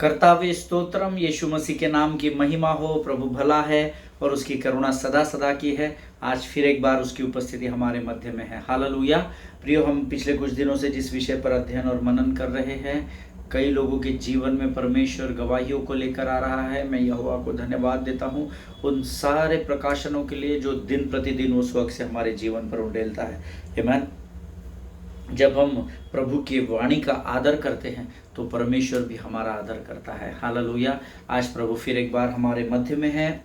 कर्तावे स्तोत्रम, यीशु मसीह के नाम की महिमा हो। प्रभु भला है और उसकी करुणा सदा सदा की है। आज फिर एक बार उसकी उपस्थिति हमारे मध्य में है। हालेलुया। प्रियो, हम पिछले कुछ दिनों से जिस विषय पर अध्ययन और मनन कर रहे हैं, कई लोगों के जीवन में परमेश्वर गवाहियों को लेकर आ रहा है। मैं यहोवा को धन्यवाद देता हूँ उन सारे प्रकाशनों के लिए जो दिन प्रतिदिन उस वक्त से हमारे जीवन पर उंडेलता है। आमीन। जब हम प्रभु की वाणी का आदर करते हैं तो परमेश्वर भी हमारा आदर करता है। हालेलुया। आज प्रभु फिर एक बार हमारे मध्य में है,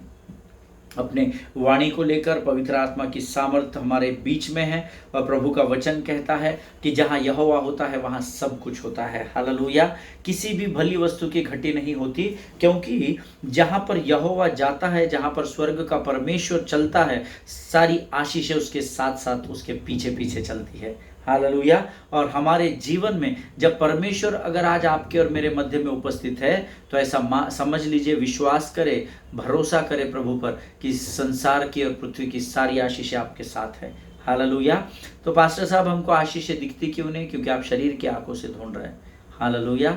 अपने वाणी को लेकर पवित्र आत्मा की सामर्थ्य हमारे बीच में है। और प्रभु का वचन कहता है कि जहाँ यहोवा होता है वहाँ सब कुछ होता है। हालेलुया। किसी भी भली वस्तु की घटी नहीं होती, क्योंकि जहाँ पर यहोवा जाता है, जहाँ पर स्वर्ग का परमेश्वर चलता है, सारी आशीषें उसके साथ साथ उसके पीछे पीछे चलती है। हालेलुया। और हमारे जीवन में जब परमेश्वर अगर आज आपके और मेरे मध्य में उपस्थित है तो ऐसा समझ लीजिए, विश्वास करे, भरोसा करे प्रभु पर कि संसार की और पृथ्वी की सारी आशीषें आपके साथ है। हालेलुया। तो पास्टर साहब, हमको आशीषें दिखती क्यों नहीं? क्योंकि आप शरीर की आंखों से ढूंढ रहे हैं। हालेलुया।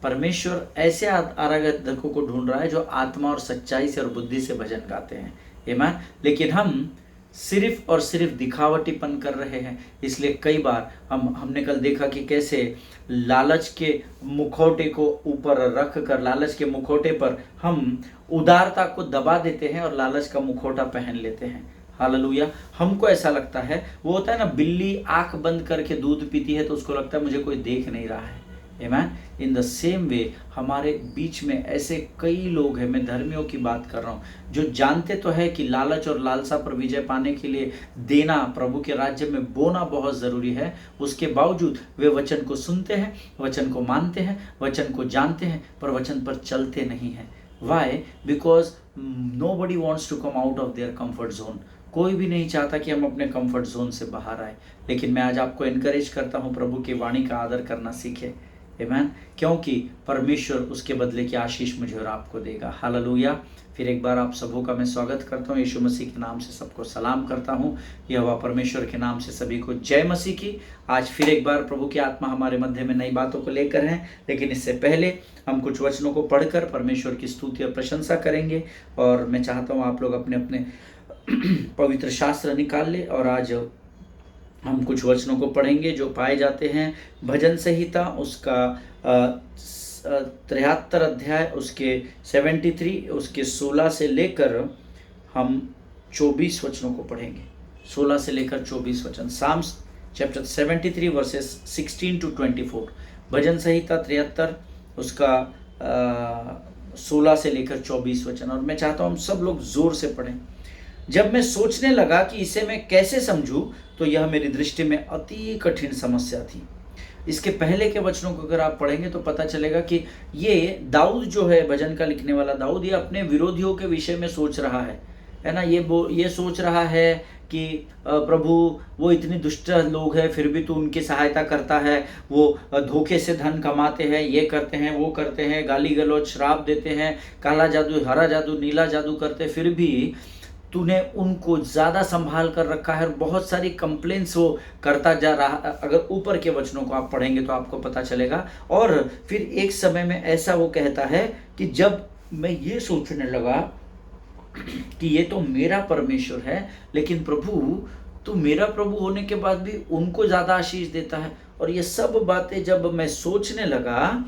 परमेश्वर ऐसे आराधकों को ढूंढ रहा है जो आत्मा और सच्चाई से और बुद्धि से भजन गाते हैं। आमीन। लेकिन हम सिर्फ और सिर्फ दिखावटीपन कर रहे हैं। इसलिए कई बार हमने कल देखा कि कैसे लालच के मुखौटे को ऊपर रख कर, लालच के मुखौटे पर हम उदारता को दबा देते हैं और लालच का मुखौटा पहन लेते हैं। हालेलुया। हमको ऐसा लगता है, वो होता है ना, बिल्ली आंख बंद करके दूध पीती है तो उसको लगता है मुझे कोई देख नहीं रहा है। आमीन। इन द सेम वे हमारे बीच में ऐसे कई लोग हैं, मैं धर्मियों की बात कर रहा हूँ, जो जानते तो है कि लालच और लालसा पर विजय पाने के लिए देना, प्रभु के राज्य में बोना बहुत ज़रूरी है। उसके बावजूद वे वचन को सुनते हैं, वचन को मानते हैं, वचन को जानते हैं, पर वचन पर चलते नहीं हैं। Why? Because nobody wants to come out of there comfort zone. कोई भी नहीं चाहता कि हम अपने कंफर्ट जोन से बाहर आए। लेकिन मैं आज आपको एनकरेज करता हूँ, प्रभु की वाणी का आदर करना सीखे। आमीन। क्योंकि परमेश्वर उसके बदले की आशीष मुझे और आपको देगा। हालेलुया। फिर एक बार आप सबों का मैं स्वागत करता हूँ। यीशु मसीह के नाम से सबको सलाम करता हूँ। यहोवा परमेश्वर के नाम से सभी को जय मसीह की। आज फिर एक बार प्रभु की आत्मा हमारे मध्य में नई बातों को लेकर है। लेकिन इससे पहले हम कुछ वचनों को पढ़कर परमेश्वर की स्तुति और प्रशंसा करेंगे। और मैं चाहता हूँ आप लोग अपने अपने पवित्र शास्त्र निकाल ले और आज हम कुछ वचनों को पढ़ेंगे जो पाए जाते हैं भजन संहिता उसका 73 अध्याय, उसके 73, उसके 16 से लेकर हम 24 वचनों को पढ़ेंगे। 16 से लेकर 24 वचन। Psalms chapter 73 verses 16 to 24। भजन संहिता 73 उसका 16 से लेकर 24 वचन। और मैं चाहता हूँ हम सब लोग जोर से पढ़ें। जब मैं सोचने लगा कि इसे मैं कैसे समझूं, तो यह मेरी दृष्टि में अति कठिन समस्या थी। इसके पहले के वचनों को अगर आप पढ़ेंगे तो पता चलेगा कि ये दाऊद जो है, भजन का लिखने वाला दाऊद, ये अपने विरोधियों के विषय में सोच रहा है ना। ये सोच रहा है कि प्रभु, वो इतनी दुष्ट लोग हैं फिर भी तू उनकी सहायता करता है। वो धोखे से धन कमाते हैं, ये करते हैं, वो करते हैं, गाली गलौज श्राप देते हैं, काला जादू, हरा जादू, नीला जादू करते, फिर भी तूने उनको ज़्यादा संभाल कर रखा है। और बहुत सारी कंप्लेंट्स वो करता जा रहा। अगर ऊपर के वचनों को आप पढ़ेंगे तो आपको पता चलेगा। और फिर एक समय में ऐसा वो कहता है कि जब मैं ये सोचने लगा कि ये तो मेरा परमेश्वर है, लेकिन प्रभु, तू मेरा प्रभु होने के बाद भी उनको ज़्यादा आशीष देता है। और ये सब बातें जब मैं सोचने लगा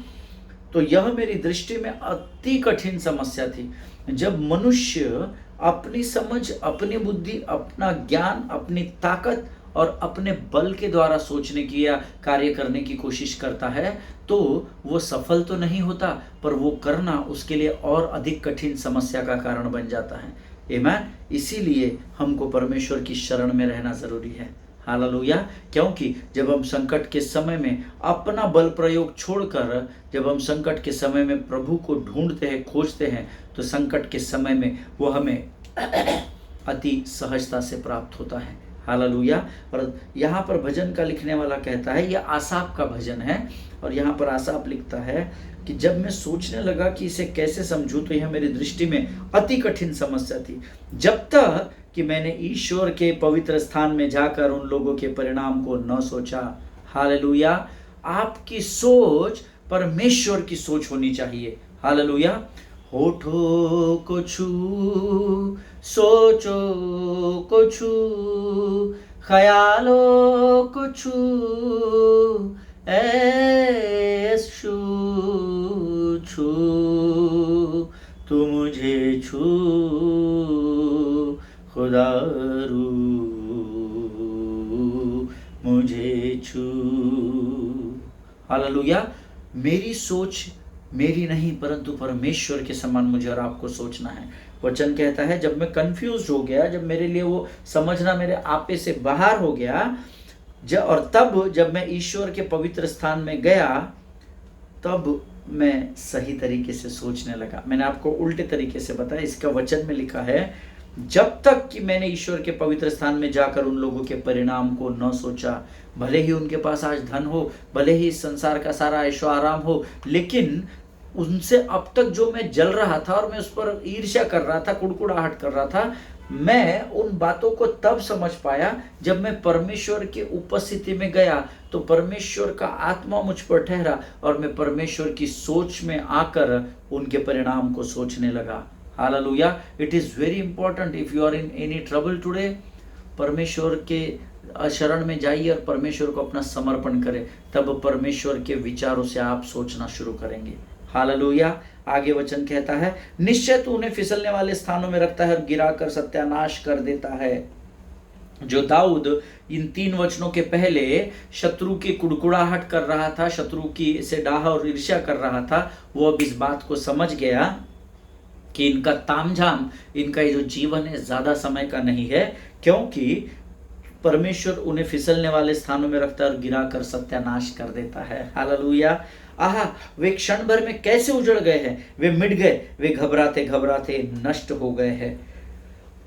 तो यह मेरी दृष्टि में अति कठिन समस्या थी। जब मनुष्य अपनी समझ, अपनी बुद्धि, अपना ज्ञान, अपनी ताकत और अपने बल के द्वारा सोचने की या कार्य करने की कोशिश करता है तो वो सफल तो नहीं होता, पर वो करना उसके लिए और अधिक कठिन समस्या का कारण बन जाता है। आमीन। इसीलिए हमको परमेश्वर की शरण में रहना जरूरी है। हालेलुया। क्योंकि जब हम संकट के समय में अपना बल प्रयोग छोड़कर, जब हम संकट के समय में प्रभु को ढूंढते हैं, खोजते हैं, तो संकट के समय में वो हमें अति सहजता से प्राप्त होता है। हालेलुया। और यहाँ पर भजन का लिखने वाला कहता है, यह आसाप का भजन है। और यहाँ पर आसाप लिखता है कि जब मैं सोचने लगा कि इसे कैसे समझूं, तो यह मेरी दृष्टि में अति कठिन समस्या थी, जब तक कि मैंने ईश्वर के पवित्र स्थान में जाकर उन लोगों के परिणाम को न सोचा। हालेलुया। आपकी सोच परमेश्वर की सोच होनी चाहिए। हालेलुया। होठों को छू, सोचो को छू, ख्यालों को छू, ऐशू छू, तू मुझे छू खुदा रू मुझे छू। हालेलुया। मेरी सोच मेरी नहीं परंतु परमेश्वर के समान मुझे और आपको सोचना है। वचन कहता है जब मैं कंफ्यूज हो गया, जब मेरे लिए वो समझना मेरे आपे से बाहर हो गया, और तब जब मैं ईश्वर के पवित्र स्थान में गया, तब मैं सही तरीके से सोचने लगा। मैंने आपको उल्टे तरीके से बताया। इसका वचन में लिखा है, जब तक कि मैंने ईश्वर के पवित्र स्थान में जाकर उन लोगों के परिणाम को न सोचा, भले ही उनके पास आज धन हो, भले ही इस संसार का सारा ऐशो आराम हो, लेकिन उनसे अब तक जो मैं जल रहा था और मैं उस पर ईर्ष्या कर रहा था, कुड़कुड़ाहट कर रहा था, मैं उन बातों को तब समझ पाया जब मैं परमेश्वर की उपस्थिति में गया। तो परमेश्वर का आत्मा मुझ पर ठहरा और मैं परमेश्वर की सोच में आकर उनके परिणाम को सोचने लगा। Hallelujah. It is very important, if you are in any trouble today, परमेश्वर के शरण में जाइए और परमेश्वर को अपना समर्पण करें, तब परमेश्वर के विचारों से आप सोचना शुरू करेंगे। हालेलुया। आगे वचन कहता है, निश्चय तू उन्हें फिसलने वाले स्थानों में रखता है और गिराकर सत्यानाश कर देता है। जो दाऊद इन 3 वचनों के पहले शत्रु की कुड़कुड़ाहट कर रहा था, शत्रु की से डाह और ईर्ष्या कर रहा था, वो अब इस बात को समझ गया कि इनका तामझाम, इनका ये जो जीवन है ज्यादा समय का नहीं है, क्योंकि परमेश्वर उन्हें फिसलने वाले स्थानों में रखता है और गिराकर सत्यानाश कर देता है। हालेलुया। आहा, वे क्षण भर में कैसे उजड़ गए हैं, वे मिट गए, वे घबराते घबराते नष्ट हो गए हैं।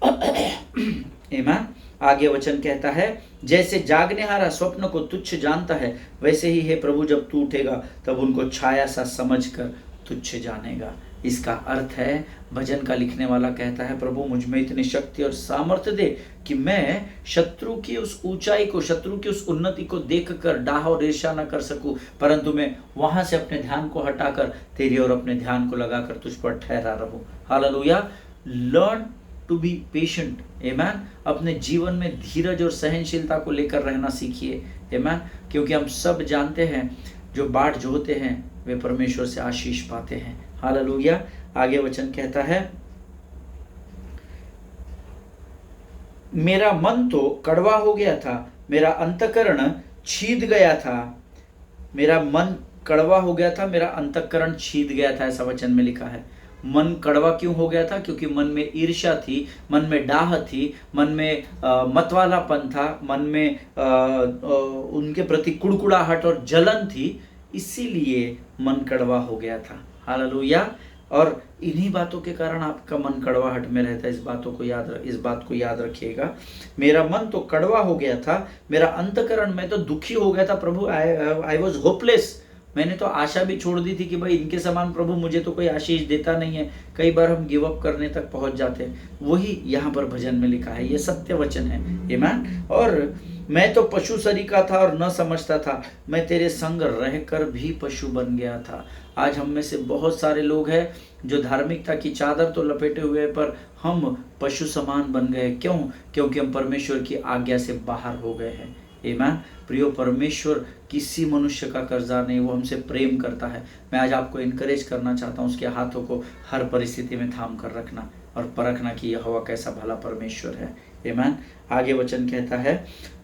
आमीन। आगे वचन कहता है, जैसे जागनेहारा स्वप्न को तुच्छ जानता है, वैसे ही है प्रभु जब तू उठेगा तब उनको छाया सा समझकर तुच्छ जानेगा। इसका अर्थ है, भजन का लिखने वाला कहता है, प्रभु मुझ में इतनी शक्ति और सामर्थ्य दे कि मैं शत्रु की उस ऊंचाई को, शत्रु की उस उन्नति को देखकर डाह और ईर्ष्या न कर सकूं, परंतु मैं वहां से अपने ध्यान को हटाकर तेरी और अपने ध्यान को लगाकर तुझ पर ठहरा रहूं। Hallelujah. Learn to be patient. आमीन। अपने जीवन में धीरज और सहनशीलता को लेकर रहना सीखिए। आमीन। क्योंकि हम सब जानते हैं, जो बाढ़ जोते हैं वे परमेश्वर से आशीष पाते हैं। हालेलुया। आगे वचन कहता है, मेरा मन तो कड़वा हो गया था, मेरा अंतःकरण छीद गया था। मेरा मन कड़वा हो गया था, मेरा अंतःकरण छीद गया था, ऐसा वचन में लिखा है। मन कड़वा क्यों हो गया था? क्योंकि मन में ईर्ष्या थी, मन में डाह थी, मन में मतवालापन था, मन में उनके प्रति कुड़कुड़ाहट और जलन थी, इसीलिए मन कड़वा हो गया था। हालेलुया। और इन्हीं बातों के कारण आपका मन कड़वाहट में रहता है। इस बात को याद रखिएगा। मेरा मन तो कड़वा हो गया था, मेरा अंतःकरण, मैं तो दुखी हो गया था प्रभु। I was hopeless. मैंने तो आशा भी छोड़ दी थी कि भाई इनके समान प्रभु मुझे तो कोई आशीष देता नहीं है। कई बार हम गिव अप करने तक पहुंच जाते हैं। वही यहाँ पर भजन में लिखा है, ये सत्य वचन है। आमीन। और मैं तो पशु सरीखा था और न समझता था, मैं तेरे संग रहकर भी पशु बन गया था। आज हम में से बहुत सारे लोग हैं जो धार्मिकता की चादर तो लपेटे हुए, पर हम पशु समान बन गए। क्यों? क्योंकि हम परमेश्वर की आज्ञा से बाहर हो गए हैं। आमीन। प्रियो, परमेश्वर किसी मनुष्य का कर्जा नहीं, वो हमसे प्रेम करता है। मैं आज आपको इनकरेज करना चाहता हूँ, उसके हाथों को हर परिस्थिति में थाम कर रखना और परखना कि यहोवा कैसा भला परमेश्वर है। आमीन। आगे वचन कहता है,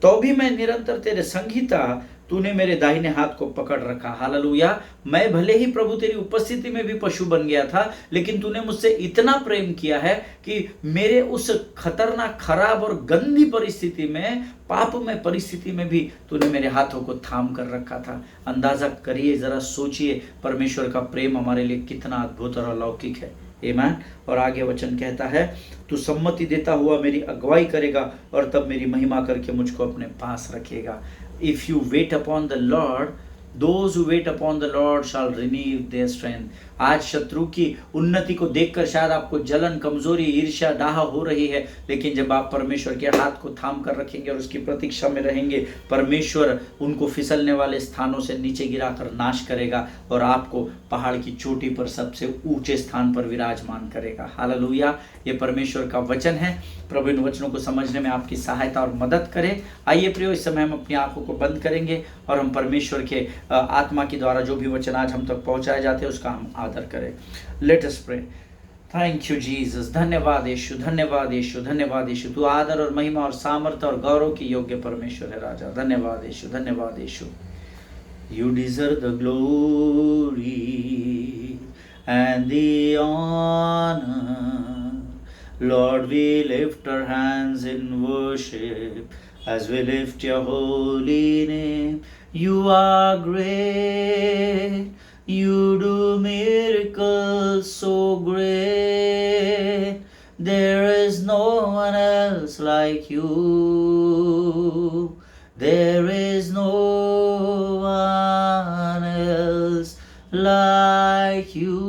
तो भी मैं निरंतर तेरे संग ही था, तूने मेरे दाहिने हाथ को पकड़ रखा। हालेलुया। मैं भले ही प्रभु तेरी उपस्थिति में भी पशु बन गया था, लेकिन तूने मुझसे इतना प्रेम किया है कि मेरे उस खतरनाक, खराब और गंदी परिस्थिति में, पापमय परिस्थिति में भी तूने मेरे हाथों को थाम कर रखा था। अंदाजा करिए, जरा सोचिए परमेश्वर का प्रेम हमारे लिए कितना अद्भुत और अलौकिक है। आमीन। और आगे वचन कहता है, तू सम्मति देता हुआ मेरी अगुवाई करेगा और तब मेरी महिमा करके मुझको अपने पास रखेगा। If you weight upon the Lord, Those who wait upon the Lord shall renew their strength. आज शत्रु की उन्नति को देखकर शायद आपको जलन, कमजोरी, ईर्ष्या, डाह हो रही है, लेकिन जब आप परमेश्वर के हाथ को थाम कर रखेंगे और उसकी प्रतीक्षा में रहेंगे, परमेश्वर उनको फिसलने वाले स्थानों से नीचे गिराकर नाश करेगा और आपको पहाड़ की चोटी पर सबसे ऊंचे स्थान पर विराजमान करेगा। हालेलुया। ये परमेश्वर का वचन है। प्रभु इन वचनों को समझने में आपकी सहायता और मदद करे। आइए प्रियो, इस समय हम अपनी आंखों को बंद करेंगे और हम परमेश्वर के आत्मा के द्वारा जो भी वचन आज हम तक पहुंचाए जाते हैं उसका हम आदर करें। Let us pray. Thank you Jesus. धन्यवाद यीशु, धन्यवाद यीशु, धन्यवाद यीशु। तू आदर और महिमा और सामर्थ्य और गौरव की योग्य परमेश्वर है राजा। धन्यवाद यीशु, धन्यवाद यीशु। You deserve the glory and the honor. Lord, we lift our hands in worship as we lift your holy name. You are great. You do miracles so great. There is no one else like you. There is no one else like you.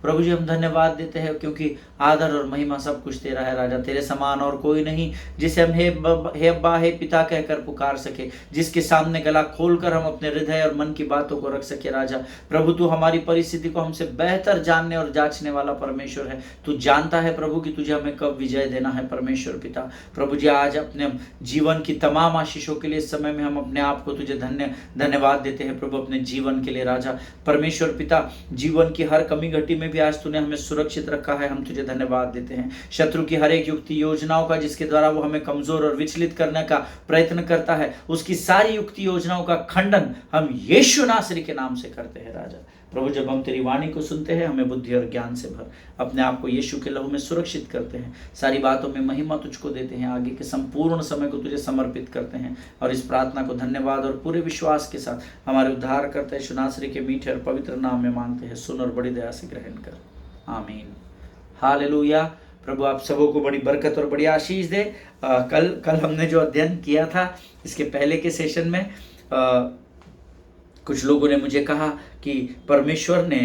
प्रभु जी, हम धन्यवाद देते हैं क्योंकि आदर और महिमा सब कुछ तेरा है राजा। तेरे समान और कोई नहीं जिसे हम हे अब्बा, हे पिता कहकर पुकार सके, जिसके सामने गला खोलकर हम अपने हृदय और मन की बातों को रख सके राजा। प्रभु, तू हमारी परिस्थिति को हमसे बेहतर जानने और जांचने वाला परमेश्वर है। तू जानता है प्रभु कि तुझे हमें कब विजय देना है परमेश्वर पिता। प्रभु जी, आज अपने जीवन की तमाम आशीषों के लिए इस समय में हम अपने आप को तुझे धन्यवाद देते हैं प्रभु, अपने जीवन के लिए राजा। परमेश्वर पिता, जीवन की हर कमी घटी में आज तूने हमें सुरक्षित रखा है, हम तुझे धन्यवाद देते हैं। शत्रु की हर एक युक्ति योजनाओं का जिसके द्वारा वो हमें कमजोर और विचलित करने का प्रयत्न करता है, उसकी सारी युक्ति योजनाओं का खंडन हम यीशु नासरी के नाम से करते हैं राजा। प्रभु, जब हम तेरी वाणी को सुनते हैं, हमें बुद्धि और ज्ञान से भर, अपने आप को यीशु के लहू में सुरक्षित करते हैं, सारी बातों में महिमा तुझको देते हैं, आगे के संपूर्ण समय को तुझे समर्पित करते हैं और इस प्रार्थना को धन्यवाद और पूरे विश्वास के साथ हमारे उद्धार करते यीशु नासरी के मीठे और पवित्र नाम में मांगते हैं। सुन और बड़ी दया से ग्रहण कर, आमीन। हालेलुया। प्रभु आप सबों को बड़ी बरकत और बड़ी आशीष दे। कल हमने जो अध्ययन किया था, इसके पहले के सेशन में कुछ लोगों ने मुझे कहा कि परमेश्वर ने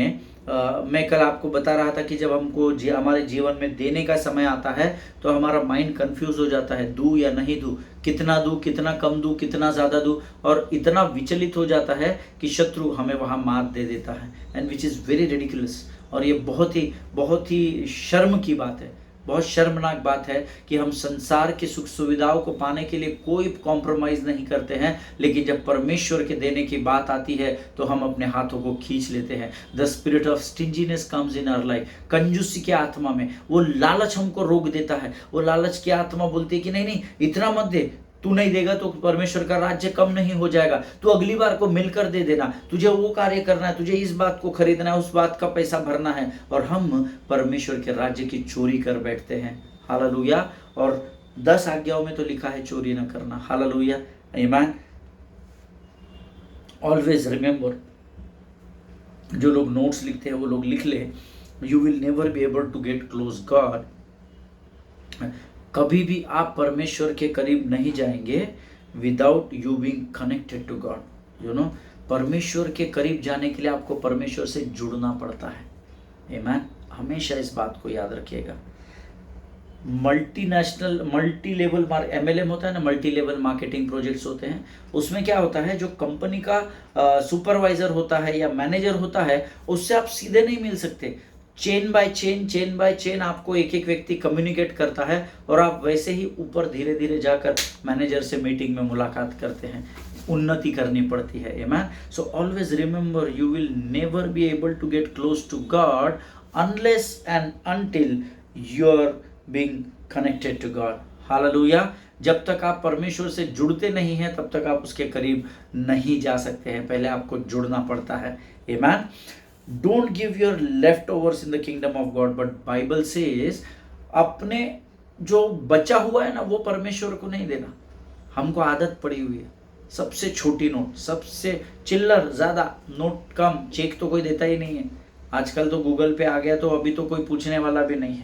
मैं कल आपको बता रहा था कि जब हमको हमारे जीवन में देने का समय आता है तो हमारा माइंड कंफ्यूज हो जाता है, दूं या नहीं दूं, कितना दूं, कितना कम दूं, कितना ज़्यादा दूं, और इतना विचलित हो जाता है कि शत्रु हमें वहाँ मात दे देता है, and which is very ridiculous. और ये बहुत ही शर्म की बात है, बहुत शर्मनाक बात है कि हम संसार की सुख सुविधाओं को पाने के लिए कोई कॉम्प्रोमाइज़ नहीं करते हैं, लेकिन जब परमेश्वर के देने की बात आती है तो हम अपने हाथों को खींच लेते हैं। The spirit of stinginess comes in our life. कंजूसी की आत्मा में वो लालच हमको रोक देता है। वो लालच की आत्मा बोलती है कि नहीं, इतना मत दे, तू नहीं देगा तो परमेश्वर का राज्य कम नहीं हो जाएगा, तू अगली बार को मिलकर दे देना, तुझे वो कार्य करना है, तुझे इस बात को खरीदना है, उस बात का पैसा भरना है, और हम परमेश्वर के राज्य की चोरी कर बैठते हैं। हालेलुया। और 10 आज्ञाओं में तो लिखा है चोरी न करना। हालेलुया, आमीन। ऑलवेज रिमेंबर, जो लोग नोट्स लिखते हैं वो लोग लिख ले, you will never be able to get close God. कभी भी आप परमेश्वर के करीब नहीं जाएंगे without you being connected to God. You know, परमेश्वर के करीब जाने के लिए आपको परमेश्वर से जुड़ना पड़ता है। आमीन। हमेशा इस बात को याद रखिएगा। मल्टी लेवल MLM होता है ना, मल्टी लेवल मार्केटिंग प्रोजेक्ट्स होते हैं, उसमें क्या होता है, जो कंपनी का सुपरवाइजर होता है या मैनेजर होता है, उससे आप सीधे नहीं मिल सकते। चेन बाय चेन आपको एक एक व्यक्ति कम्युनिकेट करता है और आप वैसे ही ऊपर धीरे धीरे जाकर मैनेजर से मीटिंग में मुलाकात करते हैं, उन्नति करनी पड़ती है। आमीन। So always remember, you will never be able to get close to God unless and until you are being connected to God. Hallelujah. जब तक आप परमेश्वर से जुड़ते नहीं हैं तब तक आप उसके करीब नहीं जा सकते हैं, पहले आपको जुड़ना पड़ता है। आमीन। Don't give your leftovers in the kingdom of God, but Bible says अपने जो बचा हुआ है ना वो परमेश्वर को नहीं देना। हमको आदत पड़ी हुई है, सबसे छोटी नोट, सबसे चिल्लर, ज़्यादा नोट कम, चेक तो कोई देता ही नहीं है। आजकल तो गूगल पे आ गया तो अभी तो कोई पूछने वाला भी नहीं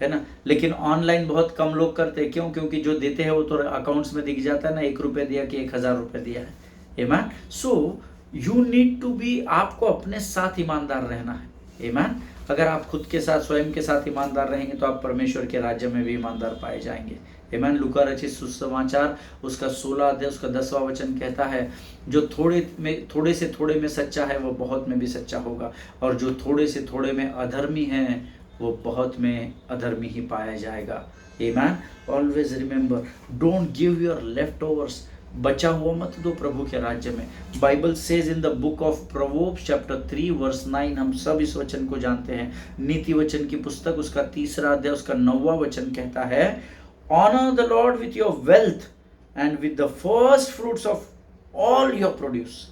है ना। लेकिन ऑनलाइन बहुत कम लोग करते हैं। क्यों? क्योंकि जो देते हैं वो तो अकाउंट्स में दिख जाता है ना, 1 रुपये दिया कि 1000 रुपये दिया है। Amen. So you need to be, आपको अपने साथ ईमानदार रहना है। आमेन। अगर आप खुद के साथ, स्वयं के साथ ईमानदार रहेंगे तो आप परमेश्वर के राज्य में भी ईमानदार पाए जाएंगे। आमेन। लूका रचित सुसमाचार उसका 16 अध्याय उसका 10वां वचन कहता है, जो थोड़े से थोड़े में सच्चा है वो बहुत में भी सच्चा होगा, और जो थोड़े से थोड़े में अधर्मी है वो बहुत में अधर्मी ही पाया जाएगा। Amen. Always remember, don't give your leftovers, बचा हुआ मत दो प्रभु के राज्य में। Bible says in the book of Proverbs chapter 3 verse 9, हम सब इस वचन को जानते हैं। नीति वचन की पुस्तक उसका 3रा अध्याय उसका 9वां वचन कहता है, honour the Lord with your wealth and with the first fruits of all your produce.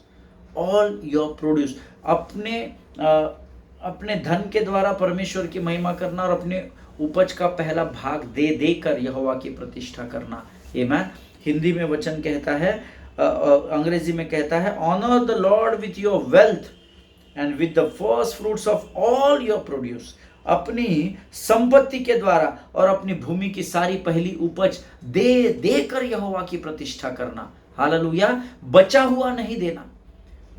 All your produce, अपने धन के द्वारा परमेश्वर की महिमा करना और अपने उपज का पहला भाग दे देकर यहोवा की प्रतिष्ठा करना। आमेन। हिंदी में वचन कहता है, अंग्रेजी में कहता है, honour the Lord with your wealth and with the first fruits of all your produce. अपनी संपत्ति के द्वारा और अपनी भूमि की सारी पहली उपज दे देकर यहोवा की प्रतिष्ठा करना। हालेलुया। बचा हुआ नहीं देना,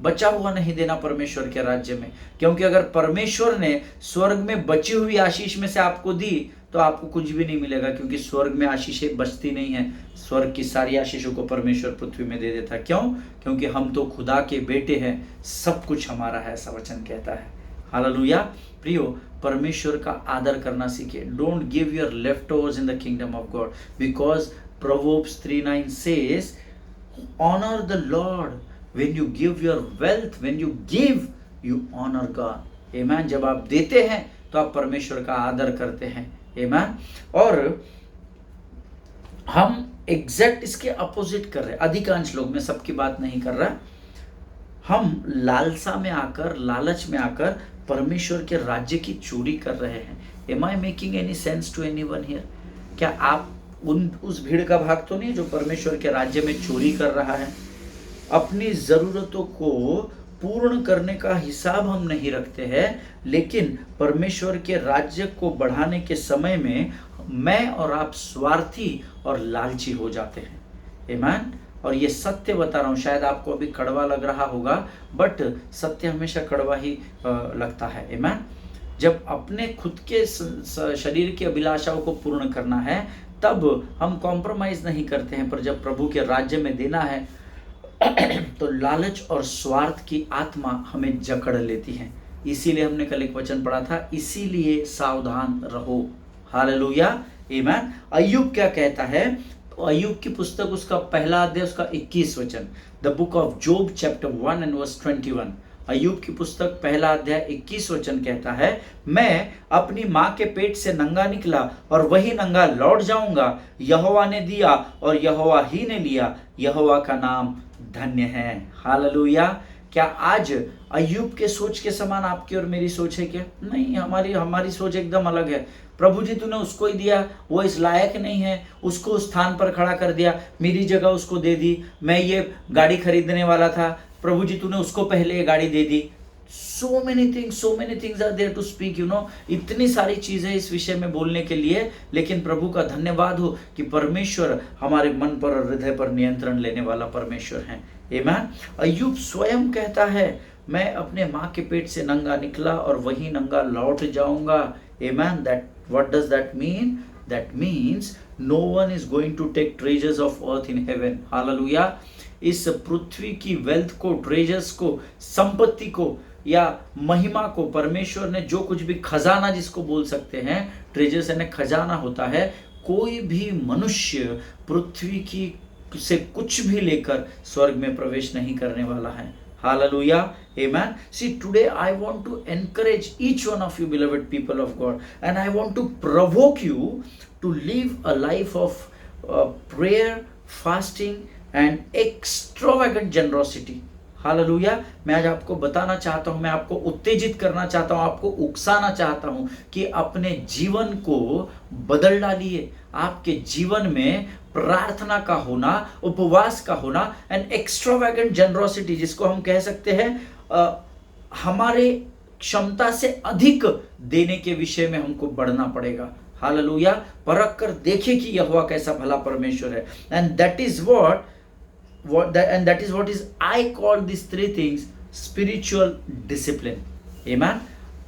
बचा हुआ नहीं देना परमेश्वर के राज्य में, क्योंकि अगर परमेश्वर ने स्वर्ग में बची हुई आशीष में से आपको दी तो आपको कुछ भी नहीं मिलेगा, क्योंकि स्वर्ग में आशीषें बचती नहीं है। स्वर्ग की सारी आशीषों को परमेश्वर पृथ्वी में दे देता है। क्यों? क्योंकि हम तो खुदा के बेटे हैं, सब कुछ हमारा है, ऐसा वचन कहता है। हालेलुया। प्रियो, परमेश्वर का आदर करना सीखे। Don't give your leftovers in the kingdom of God, because Proverbs 3:9 says, honour the Lord when you give your wealth, when you give, you honor God. Amen. जब आप देते हैं तो आप परमेश्वर का आदर करते हैं। Amen. और हम एग्जैक्ट इसके अपोजिट कर रहे हैं। अधिकांश लोग, मैं सबकी बात नहीं कर रहा, हम लालसा में आकर, लालच में आकर परमेश्वर के राज्य की चोरी कर रहे हैं। Am I making any sense to anyone here? क्या आप उस भीड़ का भाग तो नहीं जो परमेश्वर के राज्य में चोरी कर रहा है? अपनी ज़रूरतों को पूर्ण करने का हिसाब हम नहीं रखते हैं, लेकिन परमेश्वर के राज्य को बढ़ाने के समय में मैं और आप स्वार्थी और लालची हो जाते हैं। आमेन। और ये सत्य बता रहा हूँ, शायद आपको अभी कड़वा लग रहा होगा, बट सत्य हमेशा कड़वा ही लगता है। आमेन। जब अपने खुद के शरीर की अभिलाषाओं को पूर्ण करना है तब हम कॉम्प्रोमाइज़ नहीं करते हैं, पर जब प्रभु के राज्य में देना है तो लालच और स्वार्थ की आत्मा हमें जकड़ लेती है। इसीलिए हमने कल एक वचन पढ़ा था, इसीलिए सावधान रहो। हालेलुया। आमेन। अय्यूब क्या कहता है? तो अय्यूब की पुस्तक उसका 1 अध्याय उसका 21 वचन, the book of Job chapter 1 and verse 21। अय्यूब की पुस्तक 1 अध्याय 21 वचन कहता है, मैं अपनी माँ के पेट से नंगा निकला और वही नंगा लौट जाऊंगा। यहोवा ने दिया और यहोवा ही ने लिया, यहोवा का नाम धन्य है। हालेलुया। क्या आज अय्यूब के सोच के समान आपकी और मेरी सोच है क्या? नहीं, हमारी सोच एकदम अलग है। प्रभु जी तूने उसको ही दिया, वो इस लायक नहीं है, उसको उस स्थान पर खड़ा कर दिया, मेरी जगह उसको दे दी। मैं ये गाड़ी खरीदने वाला था, प्रभु जी तूने उसको पहले ये गाड़ी दे दी। so many things are there to speak, you know। इतनी सारी चीजें इस विषय में बोलने के लिए, लेकिन प्रभु का धन्यवाद हो कि परमेश्वर हमारे मन पर और हृदय पर नियंत्रण लेने वाला परमेश्वर है। आमेन। अय्यूब स्वयं कहता है, मैं अपने माँ के पेट से नंगा निकला और वही नंगा लौट जाऊंगा। आमेन। What does that mean? That means no one is going to take treasures of earth in heaven. Hallelujah. इस पृथ्वी की वेल्थ को, ट्रेजर्स को, संपत्ति को या महिमा को, परमेश्वर ने जो कुछ भी, खजाना जिसको बोल सकते हैं, ट्रेजर्स यानी खजाना होता है, कोई भी मनुष्य पृथ्वी की से कुछ भी लेकर स्वर्ग में प्रवेश नहीं करने वाला है। Hallelujah. Amen. See, today I want to encourage each one of you, beloved people of God, and I want to provoke you to live a life of prayer, fasting and extravagant generosity. Hallelujah. मैं आज आपको बताना चाहता हूं, मैं आपको उत्तेजित करना चाहता हूं, आपको उकसाना चाहता हूं कि अपने जीवन को बदल डालिए। आपके जीवन में प्रार्थना का होना, उपवास का होना एंड एक्स्ट्रावेगेंट जनरोसिटी, जिसको हम कह सकते हैं हमारे क्षमता से अधिक देने के विषय में हमको बढ़ना पड़ेगा। हालेलुया। परख कर देखिए कि यहोवा कैसा भला परमेश्वर है। And that is what and that is what is I call these three things spiritual discipline. Amen.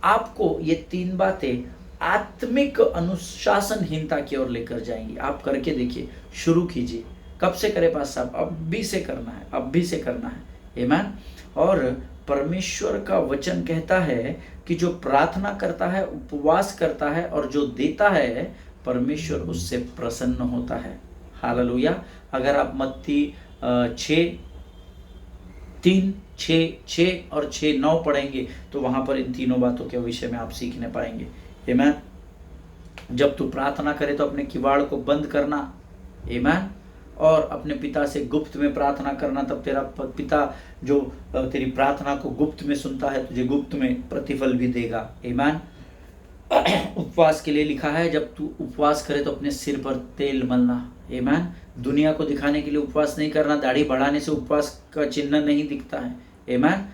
आपको ये तीन बातें आत्मिक अनुशासनहीनता की ओर लेकर जाएंगी। आप करके देखिए, शुरू कीजिए। कब से करें पास साहब? अब भी से करना है, अब भी से करना है। आमीन। और परमेश्वर का वचन कहता है कि जो प्रार्थना करता है, उपवास करता है और जो देता है, परमेश्वर उससे प्रसन्न होता है। हालेलुया। अगर आप मत्ती 6:3, 6 और 6:9 पढ़ेंगे तो वहां पर इन तीनों बातों के विषय में आप सीखने पाएंगे। आमीन। जब तू प्रार्थना करे तो अपने किवाड़ को बंद करना। आमीन। और अपने पिता से गुप्त में प्रार्थना करना, तब तेरा पिता जो तेरी प्रार्थना को गुप्त में सुनता है, तुझे गुप्त में प्रतिफल भी देगा। आमीन। उपवास के लिए लिखा है, जब तू उपवास करे तो अपने सिर पर तेल मलना। आमीन। दुनिया को दिखाने के लिए उपवास नहीं करना। दाढ़ी बढ़ाने से उपवास का चिन्ह नहीं दिखता है। आमीन।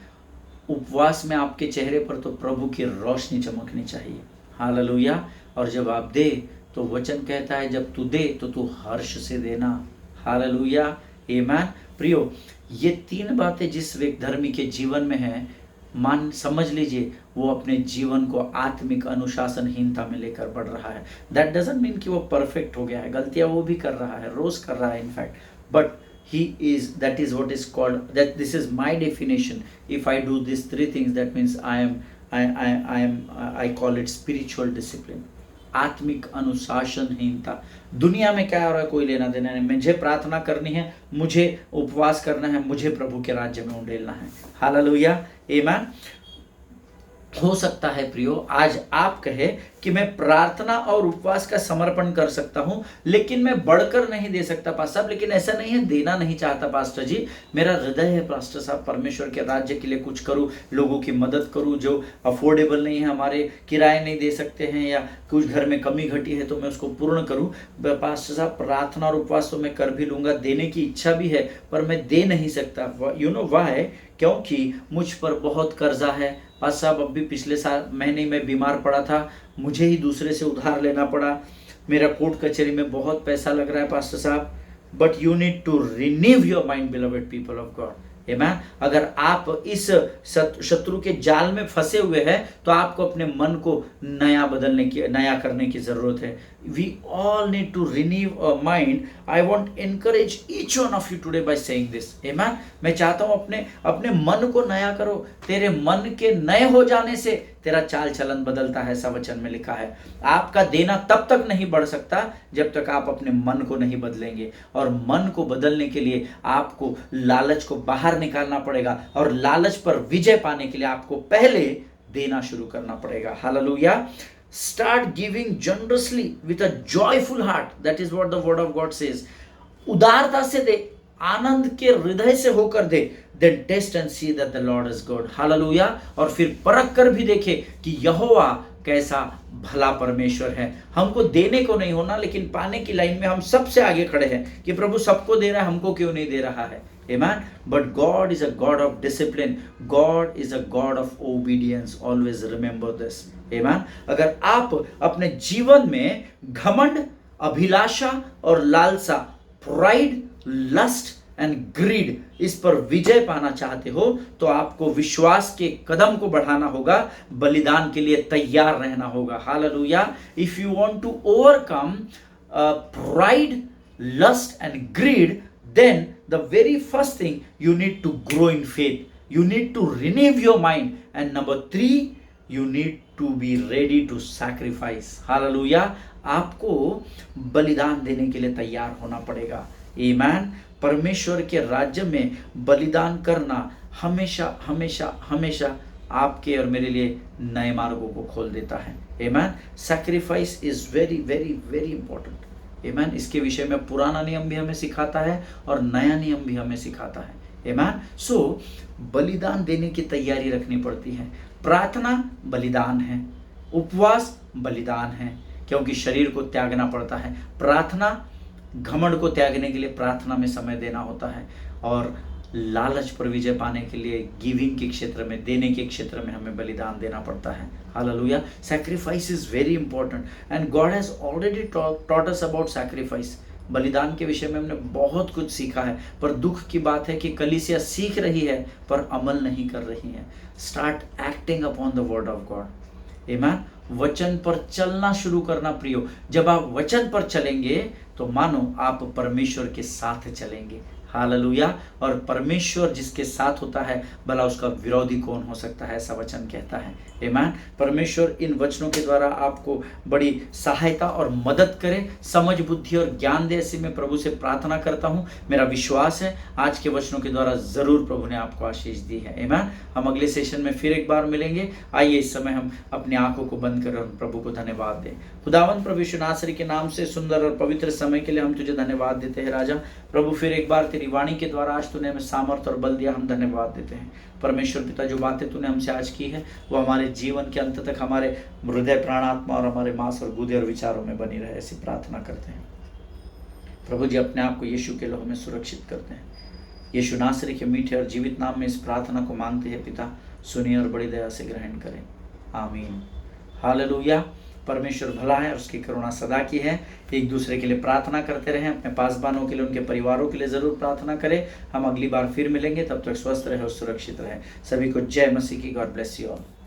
उपवास में आपके चेहरे पर तो प्रभु की रोशनी चमकनी चाहिए। हालेलुया। और जब आप दे तो वचन कहता है, जब तू दे तो तू हर्ष से देना। हालेलुया। आमीन। प्रियो, ये तीन बातें जिस व्यक्ति धर्मी के जीवन में है, समझ लीजिए वो अपने जीवन को आत्मिक अनुशासनहीनता में लेकर बढ़ रहा है। दैट डजंट मीन कि वो परफेक्ट हो गया है। गलतियां वो भी कर रहा है, रोज कर रहा है in fact, but he is, that is what is called, that this is my definition. If I do these three things, that means I call it spiritual discipline. आत्मिक अनुशासनहीनता। दुनिया में क्या हो रहा है कोई लेना देना नहीं। मुझे प्रार्थना करनी है, मुझे उपवास करना है, मुझे प्रभु के राज्य में उंडेलना है। हालेलुया। आमीन। हो सकता है प्रियो, आज आप कहे कि मैं प्रार्थना और उपवास का समर्पण कर सकता हूं, लेकिन मैं बढ़कर नहीं दे सकता पास्टर साहब। लेकिन ऐसा नहीं है, देना नहीं चाहता पास्टर जी। मेरा हृदय है पास्टर साहब, परमेश्वर के राज्य के लिए कुछ करूं, लोगों की मदद करूं जो अफोर्डेबल नहीं है, हमारे किराए नहीं दे सकते हैं, या कुछ घर में कमी घटी है तो मैं उसको पूर्ण करूं। पास्टर साहब, प्रार्थना और उपवास तो मैं कर भी लूंगा, देने की इच्छा भी है, पर मैं दे नहीं सकता। You know why? क्योंकि मुझ पर बहुत कर्जा है। पास्टर साहब, अब भी पिछले महीने में बीमार पड़ा था, मुझे ही दूसरे से उधार लेना पड़ा। मेरा कोर्ट कचहरी में बहुत पैसा लग रहा है पास्टर साहब। But you need to renew your mind, beloved people of God. आमीन। अगर आप इस शत्रु के जाल में फंसे हुए हैं तो आपको अपने मन को नया करने की जरूरत है। We all need to renew our mind. I want to encourage each one of you today by saying this. Amen. मैं चाहता हूं अपने मन को नया करो। तेरे मन के नए हो जाने से तेरा चाल चलन बदलता है, ऐसा वचन में लिखा है। आपका देना तब तक नहीं बढ़ सकता जब तक आप अपने मन को नहीं बदलेंगे। और मन को बदलने के लिए आपको लालच को बाहर निकालना पड़ेगा, और लालच पर विजय पाने के लिए आपको पहले देना शुरू करना पड़ेगा। Hallelujah. Start giving generously with a joyful heart. That is what the word of God says. उदारता से दे, आनंद के हृदय से होकर दे। Then taste and see that the Lord is good. Hallelujah. और फिर परख कर भी देखे कि यहोवा कैसा भला परमेश्वर है। हमको देने को नहीं होना, लेकिन पाने की लाइन में हम सबसे आगे खड़े हैं कि प्रभु सबको दे रहा है, हमको क्यों नहीं दे रहा है। Amen. But God is a God of discipline. God is a God of obedience. Always remember this. Amen. अगर आप अपने जीवन में घमंड, अभिलाषा और लालसा, प्राइड, लस्ट एंड ग्रीड, इस पर विजय पाना चाहते हो तो आपको विश्वास के कदम को बढ़ाना होगा, बलिदान के लिए तैयार रहना होगा। Hallelujah. If you want to overcome pride, lust and greed, then the very first thing you need to grow in faith. You need to renew your mind. And number 3, you need to be ready to sacrifice. Hallelujah. आपको बलिदान देने के लिए तैयार होना पड़ेगा। Amen. परमेश्वर के राज्य में बलिदान करना हमेशा हमेशा हमेशा आपके और मेरे लिए नए मार्गों को खोल देता है। Amen. Sacrifice is very very very important. आमीन। इसके विषय में पुराना नियम भी हमें सिखाता है और नया नियम भी हमें सिखाता है। आमीन। सो बलिदान देने की तैयारी रखनी पड़ती है। प्रार्थना बलिदान है, उपवास बलिदान है, क्योंकि शरीर को त्यागना पड़ता है। प्रार्थना, घमंड को त्यागने के लिए प्रार्थना में समय देना होता है, और लालच पर विजय पाने के लिए गिविंग के क्षेत्र में, देने के क्षेत्र में हमें बलिदान देना पड़ता है। Hallelujah. Sacrifice is very important and God has already taught us about sacrifice. बलिदान के विषय में हमने बहुत कुछ सीखा है, पर दुख की बात है कि कलीसिया सीख रही है पर अमल नहीं कर रही है। Start acting upon the word of God. आमीन। वचन पर चलना शुरू करना प्रियो। जब आप वचन पर चलेंगे तो मानो आप परमेश्वर के साथ चलेंगे। हालेलुया। और परमेश्वर जिसके साथ होता है भला उसका विरोधी कौन हो सकता है, ऐसा वचन कहता है। आमीन। परमेश्वर इन वचनों के द्वारा आपको बड़ी सहायता और मदद करे, समझ बुद्धि और ज्ञान दे, ऐसे मैं प्रभु से प्रार्थना करता हूँ। मेरा विश्वास है आज के वचनों के द्वारा जरूर प्रभु ने आपको आशीष दी है। आमीन। हम अगले सेशन में फिर एक बार मिलेंगे। आइए इस समय हम अपनी आंखों को बंद कर प्रभु को धन्यवाद दें। खुदावंद प्रभु यीशु नासरी के नाम से सुंदर और पवित्र समय के लिए हम तुझे धन्यवाद देते हैं राजा। प्रभु फिर एक बार तेरी वाणी के द्वारा आज तूने हमें सामर्थ और बल दिया, हम धन्यवाद देते हैं। परमेश्वर पिता, जो बातें तूने हमसे आज की है वो हमारे जीवन के अंत तक हमारे हृदय, प्राणात्मा और हमारे मांस और गुदे और विचारों में बनी रहे, ऐसी प्रार्थना करते हैं। प्रभु जी अपने आप को यीशु के लोह में सुरक्षित करते हैं। यीशु नासरी के मीठे और जीवित नाम में इस प्रार्थना को मांगते हैं पिता, सुनिए और बड़ी दया से ग्रहण करें। आमीन। हालेलुया। परमेश्वर भला है और उसकी करुणा सदा की है। एक दूसरे के लिए प्रार्थना करते रहें, अपने पासबानों के लिए, उनके परिवारों के लिए जरूर प्रार्थना करें। हम अगली बार फिर मिलेंगे, तब तक स्वस्थ रहे और सुरक्षित रहे। सभी को जय मसीह की। God bless you all.